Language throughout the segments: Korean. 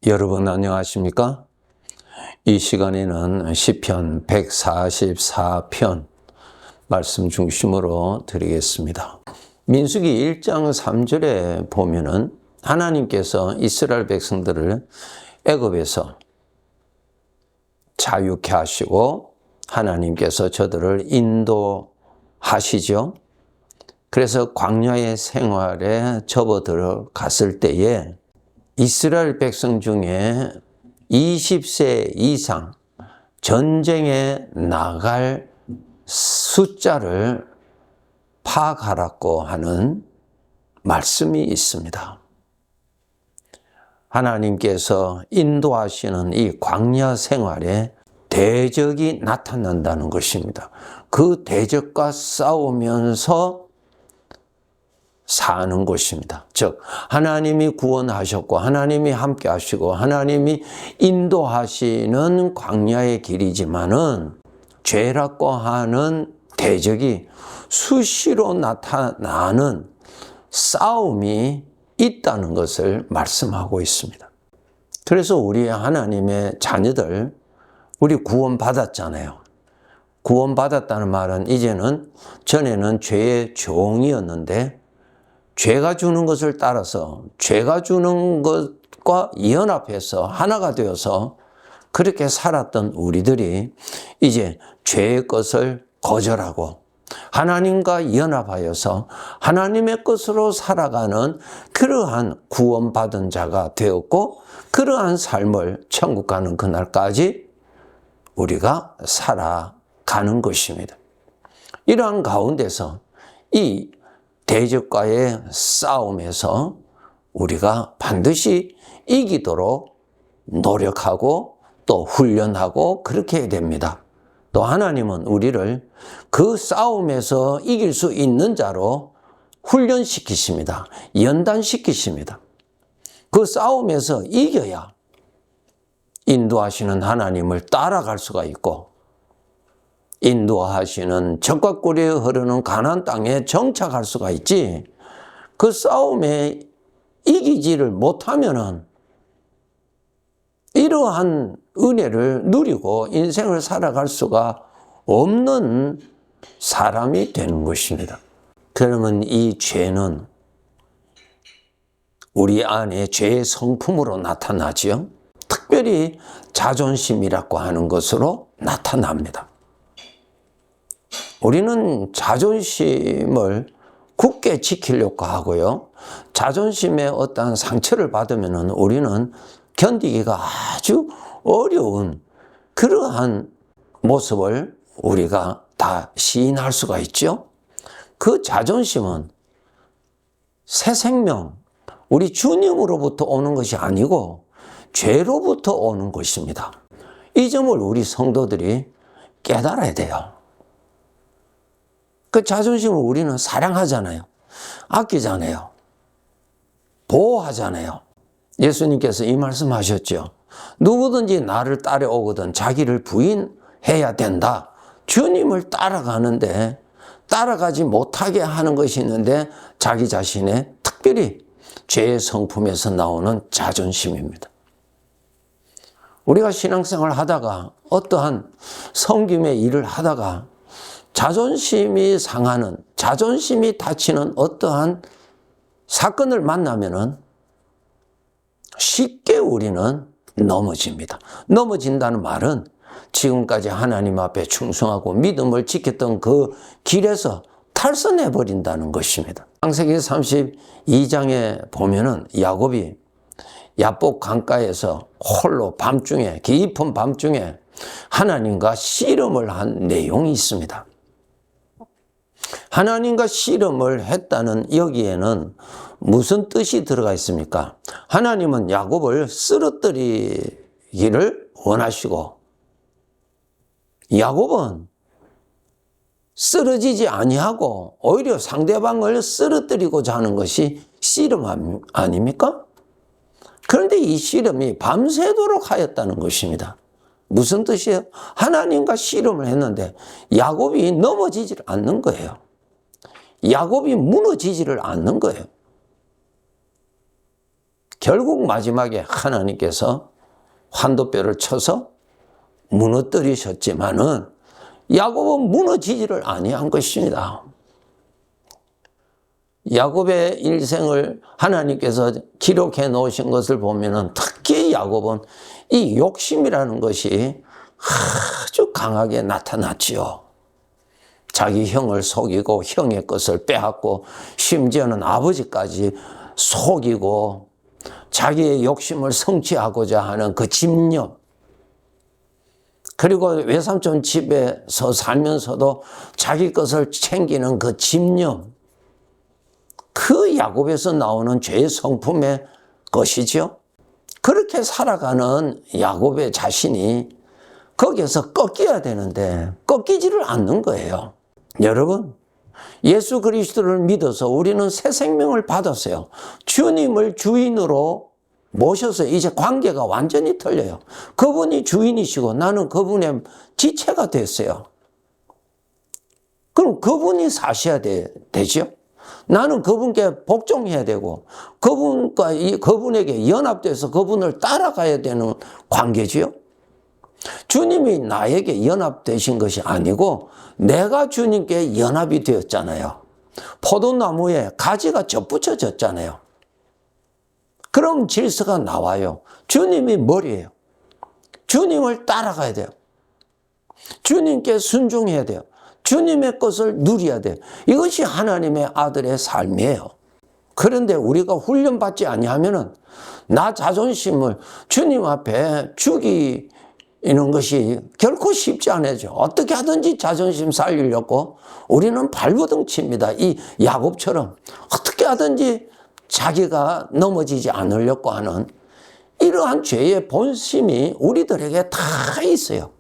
여러분 안녕하십니까? 이 시간에는 시편 144편 말씀 중심으로 드리겠습니다. 민수기 1장 3절에 보면은 하나님께서 이스라엘 백성들을 애굽에서 자유케 하시고 하나님께서 저들을 인도하시죠. 그래서 광야의 생활에 접어들어갔을 때에 이스라엘 백성 중에 20세 이상 전쟁에 나갈 숫자를 파악하라고 하는 말씀이 있습니다. 하나님께서 인도하시는 이 광야 생활에 대적이 나타난다는 것입니다. 그 대적과 싸우면서 사는 것입니다. 즉 하나님이 구원하셨고 하나님이 함께 하시고 하나님이 인도하시는 광야의 길이지만은 죄라고 하는 대적이 수시로 나타나는 싸움이 있다는 것을 말씀하고 있습니다. 그래서 우리 하나님의 자녀들, 우리 구원받았잖아요. 구원받았다는 말은 이제는 전에는 죄의 종이었는데 죄가 주는 것을 따라서 죄가 주는 것과 연합해서 하나가 되어서 그렇게 살았던 우리들이 이제 죄의 것을 거절하고 하나님과 연합하여서 하나님의 것으로 살아가는 그러한 구원받은 자가 되었고 그러한 삶을 천국 가는 그날까지 우리가 살아가는 것입니다. 이러한 가운데서 이 대적과의 싸움에서 우리가 반드시 이기도록 노력하고 또 훈련하고 그렇게 해야 됩니다. 또 하나님은 우리를 그 싸움에서 이길 수 있는 자로 훈련시키십니다. 연단시키십니다. 그 싸움에서 이겨야 인도하시는 하나님을 따라갈 수가 있고 인도하시는 적과 꿀이 흐르는 가나안 땅에 정착할 수가 있지. 그 싸움에 이기지를 못하면은 이러한 은혜를 누리고 인생을 살아갈 수가 없는 사람이 되는 것입니다. 그러면 이 죄는 우리 안에 죄의 성품으로 나타나지요. 특별히 자존심이라고 하는 것으로 나타납니다. 우리는 자존심을 굳게 지키려고 하고요. 자존심에 어떠한 상처를 받으면 우리는 견디기가 아주 어려운 그러한 모습을 우리가 다 시인할 수가 있죠. 그 자존심은 새 생명, 우리 주님으로부터 오는 것이 아니고 죄로부터 오는 것입니다. 이 점을 우리 성도들이 깨달아야 돼요. 그 자존심을 우리는 사랑하잖아요. 아끼잖아요. 보호하잖아요. 예수님께서 이 말씀하셨죠. 누구든지 나를 따라오거든 자기를 부인해야 된다. 주님을 따라가는데 따라가지 못하게 하는 것이 있는데 자기 자신의 특별히 죄의 성품에서 나오는 자존심입니다. 우리가 신앙생활을 하다가 어떠한 섬김의 일을 하다가 자존심이 상하는, 자존심이 다치는 어떠한 사건을 만나면은 쉽게 우리는 넘어집니다. 넘어진다는 말은 지금까지 하나님 앞에 충성하고 믿음을 지켰던 그 길에서 탈선해버린다는 것입니다. 창세기 32장에 보면은 야곱이 야복 강가에서 홀로 밤중에, 깊은 밤중에 하나님과 씨름을 한 내용이 있습니다. 하나님과 씨름을 했다는 여기에는 무슨 뜻이 들어가 있습니까? 하나님은 야곱을 쓰러뜨리기를 원하시고 야곱은 쓰러지지 아니하고 오히려 상대방을 쓰러뜨리고자 하는 것이 씨름 아닙니까? 그런데 이 씨름이 밤새도록 하였다는 것입니다. 무슨 뜻이에요? 하나님과 씨름을 했는데 야곱이 넘어지질 않는 거예요. 야곱이 무너지지를 않는 거예요. 결국 마지막에 하나님께서 환도뼈를 쳐서 무너뜨리셨지만은 야곱은 무너지지를 아니한 것입니다. 야곱의 일생을 하나님께서 기록해 놓으신 것을 보면은 특히 야곱은 이 욕심이라는 것이 아주 강하게 나타났지요. 자기 형을 속이고 형의 것을 빼앗고 심지어는 아버지까지 속이고 자기의 욕심을 성취하고자 하는 그 집념, 그리고 외삼촌 집에서 살면서도 자기 것을 챙기는 그 집념, 그 야곱에서 나오는 죄의 성품의 것이죠. 그렇게 살아가는 야곱의 자신이 거기에서 꺾여야 되는데 꺾이지를 않는 거예요. 여러분, 예수 그리스도를 믿어서 우리는 새 생명을 받았어요. 주님을 주인으로 모셔서 이제 관계가 완전히 틀려요. 그분이 주인이시고 나는 그분의 지체가 됐어요. 그럼 그분이 사셔야 되죠. 나는 그분께 복종해야 되고 그분에게 연합돼서 그분을 따라가야 되는 관계지요. 주님이 나에게 연합되신 것이 아니고 내가 주님께 연합이 되었잖아요. 포도나무에 가지가 접붙여졌잖아요. 그럼 질서가 나와요. 주님이 머리예요. 주님을 따라가야 돼요. 주님께 순종해야 돼요. 주님의 것을 누려야 돼요. 이것이 하나님의 아들의 삶이에요. 그런데 우리가 훈련받지 아니하면은 나 자존심을 주님 앞에 죽이는 것이 결코 쉽지 않아요. 어떻게 하든지 자존심 살리려고 우리는 발버둥칩니다. 이 야곱처럼 어떻게 하든지 자기가 넘어지지 않으려고 하는 이러한 죄의 본심이 우리들에게 다 있어요.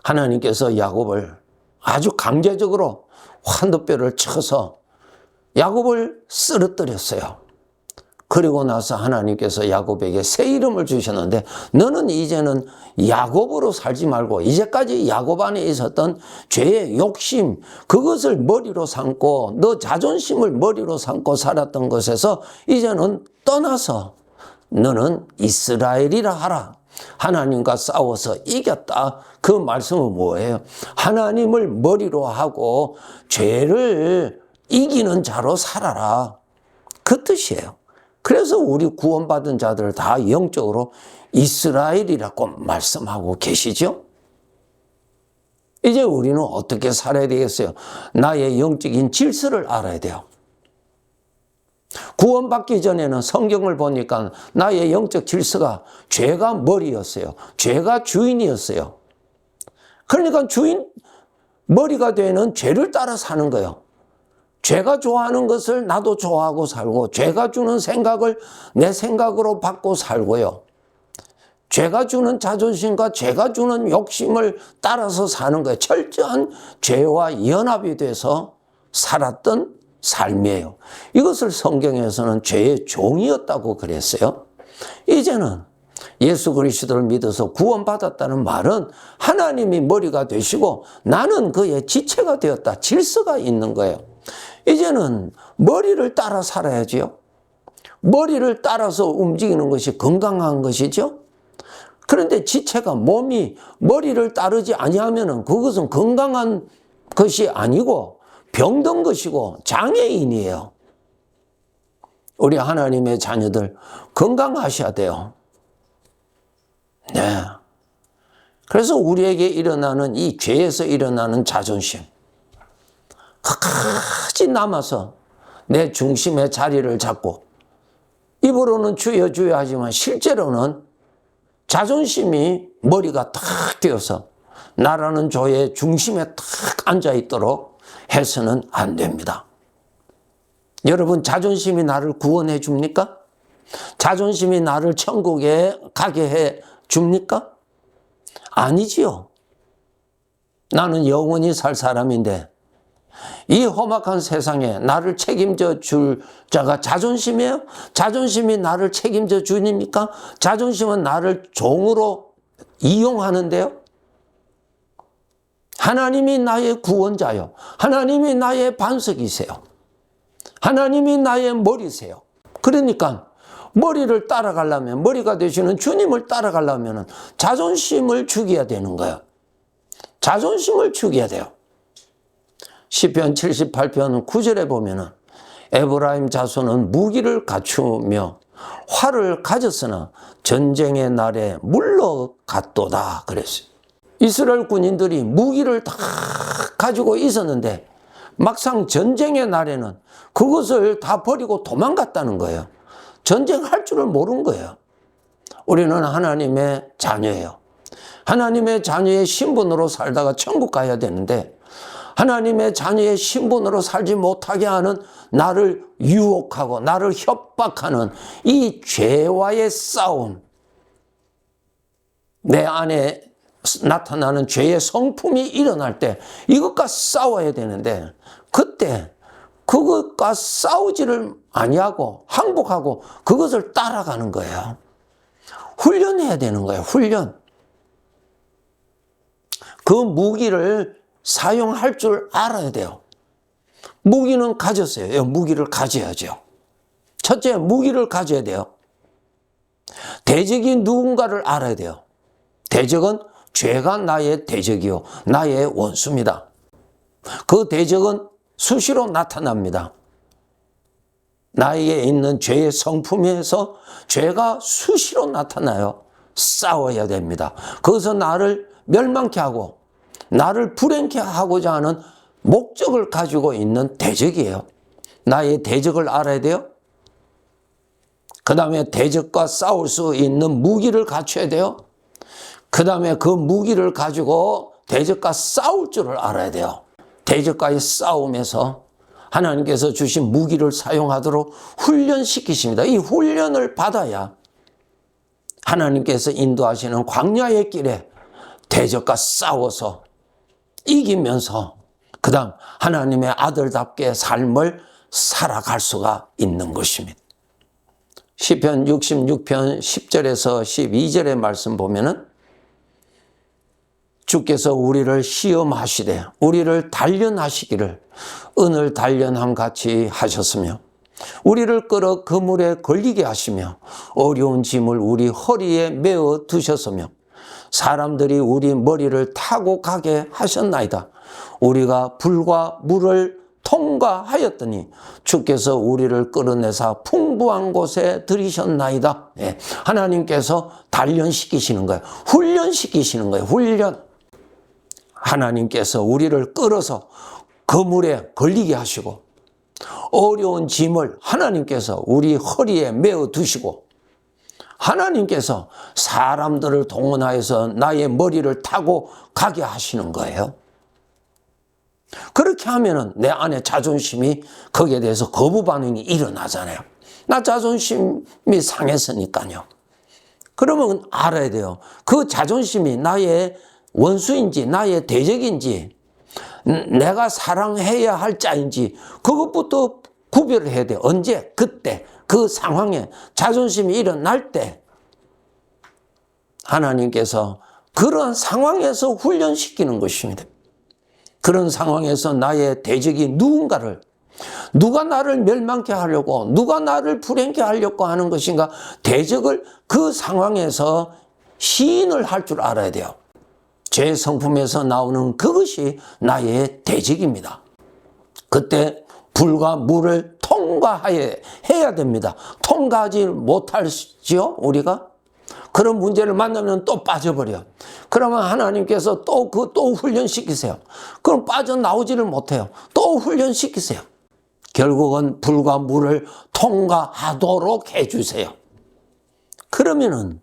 하나님께서 야곱을 아주 강제적으로 환도뼈를 쳐서 야곱을 쓰러뜨렸어요. 그리고 나서 하나님께서 야곱에게 새 이름을 주셨는데 너는 이제는 야곱으로 살지 말고 이제까지 야곱 안에 있었던 죄의 욕심, 그것을 머리로 삼고 너 자존심을 머리로 삼고 살았던 것에서 이제는 떠나서 너는 이스라엘이라 하라. 하나님과 싸워서 이겼다. 그 말씀은 뭐예요? 하나님을 머리로 하고 죄를 이기는 자로 살아라. 그 뜻이에요. 그래서 우리 구원받은 자들 다 영적으로 이스라엘이라고 말씀하고 계시죠? 이제 우리는 어떻게 살아야 되겠어요? 나의 영적인 질서를 알아야 돼요. 구원받기 전에는 성경을 보니까 나의 영적 질서가 죄가 머리였어요. 죄가 주인이었어요. 그러니까 머리가 되는 죄를 따라 사는 거예요. 죄가 좋아하는 것을 나도 좋아하고 살고, 죄가 주는 생각을 내 생각으로 받고 살고요. 죄가 주는 자존심과 죄가 주는 욕심을 따라서 사는 거예요. 철저한 죄와 연합이 돼서 살았던 삶이에요. 이것을 성경에서는 죄의 종이었다고 그랬어요. 이제는 예수 그리스도를 믿어서 구원받았다는 말은 하나님이 머리가 되시고 나는 그의 지체가 되었다. 질서가 있는 거예요. 이제는 머리를 따라 살아야지요. 머리를 따라서 움직이는 것이 건강한 것이죠. 그런데 지체가 몸이 머리를 따르지 아니하면은 그것은 건강한 것이 아니고 병든 것이고 장애인이에요. 우리 하나님의 자녀들 건강하셔야 돼요. 네. 그래서 우리에게 일어나는 이 죄에서 일어나는 자존심, 끝까지 남아서 내 중심의 자리를 잡고 입으로는 주여 주여 하지만 실제로는 자존심이 머리가 탁 되어서 나라는 조의 중심에 탁 앉아있도록 해서는 안 됩니다. 여러분, 자존심이 나를 구원해 줍니까? 자존심이 나를 천국에 가게 해 줍니까? 아니지요. 나는 영원히 살 사람인데 이 험악한 세상에 나를 책임져 줄 자가 자존심이에요? 자존심이 나를 책임져 주니까? 자존심은 나를 종으로 이용하는데요? 하나님이 나의 구원자요. 하나님이 나의 반석이세요. 하나님이 나의 머리세요. 그러니까 머리를 따라가려면, 머리가 되시는 주님을 따라가려면 자존심을 죽여야 되는 거예요. 자존심을 죽여야 돼요. 시편 78편 9절에 보면은 에브라임 자손은 무기를 갖추며 활을 가졌으나 전쟁의 날에 물러갔도다 그랬어요. 이스라엘 군인들이 무기를 다 가지고 있었는데 막상 전쟁의 날에는 그것을 다 버리고 도망갔다는 거예요. 전쟁할 줄을 모르는 거예요. 우리는 하나님의 자녀예요. 하나님의 자녀의 신분으로 살다가 천국 가야 되는데 하나님의 자녀의 신분으로 살지 못하게 하는 나를 유혹하고 나를 협박하는 이 죄와의 싸움, 내 안에 나타나는 죄의 성품이 일어날 때 이것과 싸워야 되는데 그때 그것과 싸우지를 아니하고 항복하고 그것을 따라가는 거예요. 훈련해야 되는 거예요. 훈련. 그 무기를 사용할 줄 알아야 돼요. 무기는 가졌어요. 무기를 가져야죠. 첫째, 무기를 가져야 돼요. 대적이 누군가를 알아야 돼요. 대적은 죄가 나의 대적이요, 나의 원수입니다. 그 대적은 수시로 나타납니다. 나에게 있는 죄의 성품에서 죄가 수시로 나타나요. 싸워야 됩니다. 거기서 나를 멸망케 하고 나를 불행케 하고자 하는 목적을 가지고 있는 대적이에요. 나의 대적을 알아야 돼요. 그 다음에 대적과 싸울 수 있는 무기를 갖춰야 돼요. 그 다음에 그 무기를 가지고 대적과 싸울 줄을 알아야 돼요. 대적과의 싸움에서 하나님께서 주신 무기를 사용하도록 훈련시키십니다. 이 훈련을 받아야 하나님께서 인도하시는 광야의 길에 대적과 싸워서 이기면서 그 다음 하나님의 아들답게 삶을 살아갈 수가 있는 것입니다. 시편 66편 10절에서 12절의 말씀 보면은 주께서 우리를 시험하시되 우리를 단련하시기를 은을 단련함 같이 하셨으며 우리를 끌어 그물에 걸리게 하시며 어려운 짐을 우리 허리에 메어 두셨으며 사람들이 우리 머리를 타고 가게 하셨나이다. 우리가 불과 물을 통과하였더니 주께서 우리를 끌어내사 풍부한 곳에 들이셨나이다. 네. 하나님께서 단련시키시는 거예요. 훈련시키시는 거예요. 훈련. 하나님께서 우리를 끌어서 그물에 걸리게 하시고 어려운 짐을 하나님께서 우리 허리에 메어 두시고 하나님께서 사람들을 동원하여서 나의 머리를 타고 가게 하시는 거예요. 그렇게 하면은 내 안에 자존심이 거기에 대해서 거부 반응이 일어나잖아요. 나 자존심이 상했으니까요. 그러면 알아야 돼요. 그 자존심이 나의 원수인지 나의 대적인지 내가 사랑해야 할 자인지 그것부터 구별을 해야 돼요. 언제? 그때 그 상황에 자존심이 일어날 때 하나님께서 그런 상황에서 훈련시키는 것입니다. 그런 상황에서 나의 대적이 누군가를 누가 나를 멸망케 하려고 누가 나를 불행케 하려고 하는 것인가 대적을 그 상황에서 시인을 할 줄 알아야 돼요. 제 성품에서 나오는 그것이 나의 대적입니다. 그때 불과 물을 통과해야 됩니다. 통과하지 못하지요, 우리가? 그런 문제를 만나면 또 빠져버려. 그러면 하나님께서 또 훈련시키세요. 그럼 빠져나오지를 못해요. 또 훈련시키세요. 결국은 불과 물을 통과하도록 해주세요. 그러면은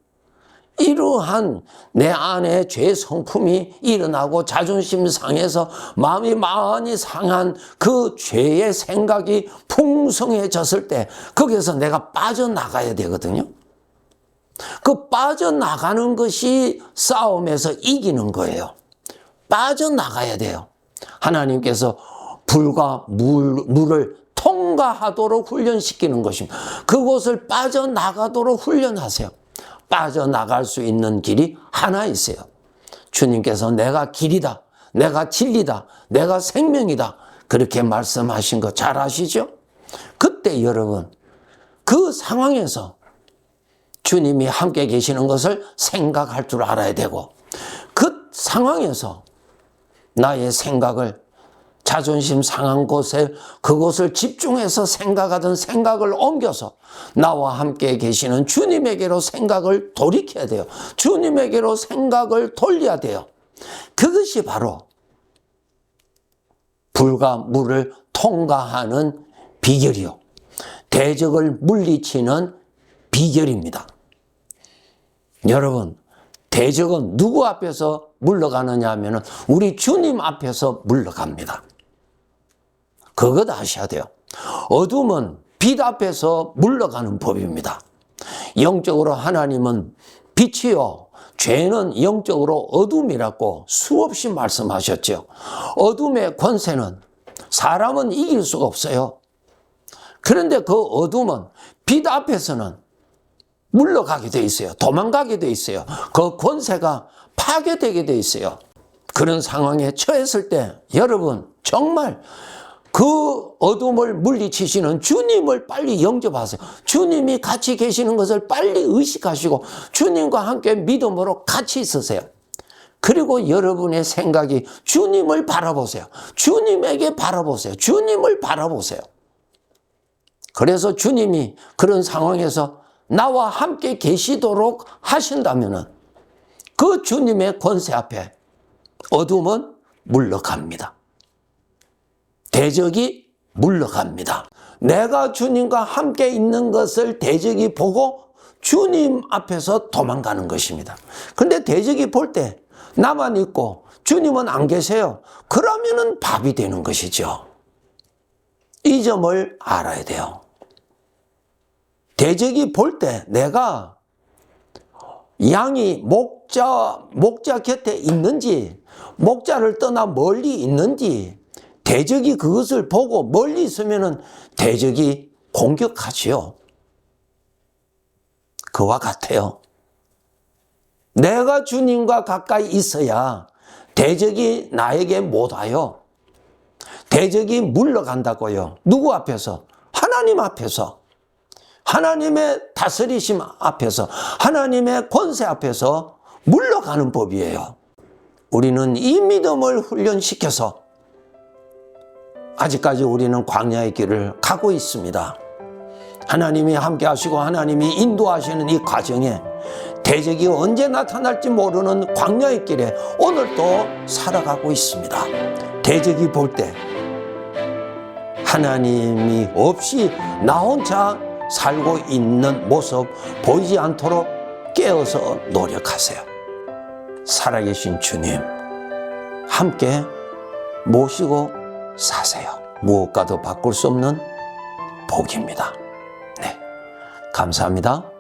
이러한 내 안에 죄 성품이 일어나고 자존심 상해서 마음이 많이 상한 그 죄의 생각이 풍성해졌을 때 거기에서 내가 빠져나가야 되거든요. 그 빠져나가는 것이 싸움에서 이기는 거예요. 빠져나가야 돼요. 하나님께서 불과 물을 통과하도록 훈련시키는 것입니다. 그곳을 빠져나가도록 훈련하세요. 빠져나갈 수 있는 길이 하나 있어요. 주님께서 내가 길이다, 내가 진리다, 내가 생명이다 그렇게 말씀하신 거 잘 아시죠? 그때 여러분 그 상황에서 주님이 함께 계시는 것을 생각할 줄 알아야 되고, 그 상황에서 나의 생각을 자존심 상한 곳에 그곳을 집중해서 생각하던 생각을 옮겨서 나와 함께 계시는 주님에게로 생각을 돌이켜야 돼요. 주님에게로 생각을 돌려야 돼요. 그것이 바로 불과 물을 통과하는 비결이요, 대적을 물리치는 비결입니다. 여러분, 대적은 누구 앞에서 물러가느냐 하면 우리 주님 앞에서 물러갑니다. 그것 아셔야 돼요. 어둠은 빛 앞에서 물러가는 법입니다. 영적으로 하나님은 빛이요, 죄는 영적으로 어둠이라고 수없이 말씀하셨죠. 어둠의 권세는 사람은 이길 수가 없어요. 그런데 그 어둠은 빛 앞에서는 물러가게 돼 있어요. 도망가게 돼 있어요. 그 권세가 파괴되게 돼 있어요. 그런 상황에 처했을 때 여러분 정말 그 어둠을 물리치시는 주님을 빨리 영접하세요. 주님이 같이 계시는 것을 빨리 의식하시고 주님과 함께 믿음으로 같이 있으세요. 그리고 여러분의 생각이 주님을 바라보세요. 주님에게 바라보세요. 주님을 바라보세요. 그래서 주님이 그런 상황에서 나와 함께 계시도록 하신다면 그 주님의 권세 앞에 어둠은 물러갑니다. 대적이 물러갑니다. 내가 주님과 함께 있는 것을 대적이 보고 주님 앞에서 도망가는 것입니다. 그런데 대적이 볼 때 나만 있고 주님은 안 계세요. 그러면은 밥이 되는 것이죠. 이 점을 알아야 돼요. 대적이 볼 때 내가 양이 목자 곁에 있는지, 목자를 떠나 멀리 있는지, 대적이 그것을 보고 멀리 있으면은 대적이 공격하지요. 그와 같아요. 내가 주님과 가까이 있어야 대적이 나에게 못 와요. 대적이 물러간다고요. 누구 앞에서? 하나님 앞에서. 하나님의 다스리심 앞에서, 하나님의 권세 앞에서 물러가는 법이에요. 우리는 이 믿음을 훈련시켜서 아직까지 우리는 광야의 길을 가고 있습니다. 하나님이 함께 하시고 하나님이 인도하시는 이 과정에 대적이 언제 나타날지 모르는 광야의 길에 오늘도 살아가고 있습니다. 대적이 볼 때 하나님이 없이 나 혼자 살고 있는 모습 보이지 않도록 깨어서 노력하세요. 살아계신 주님 함께 모시고 사세요. 무엇과도 바꿀 수 없는 복입니다. 네, 감사합니다.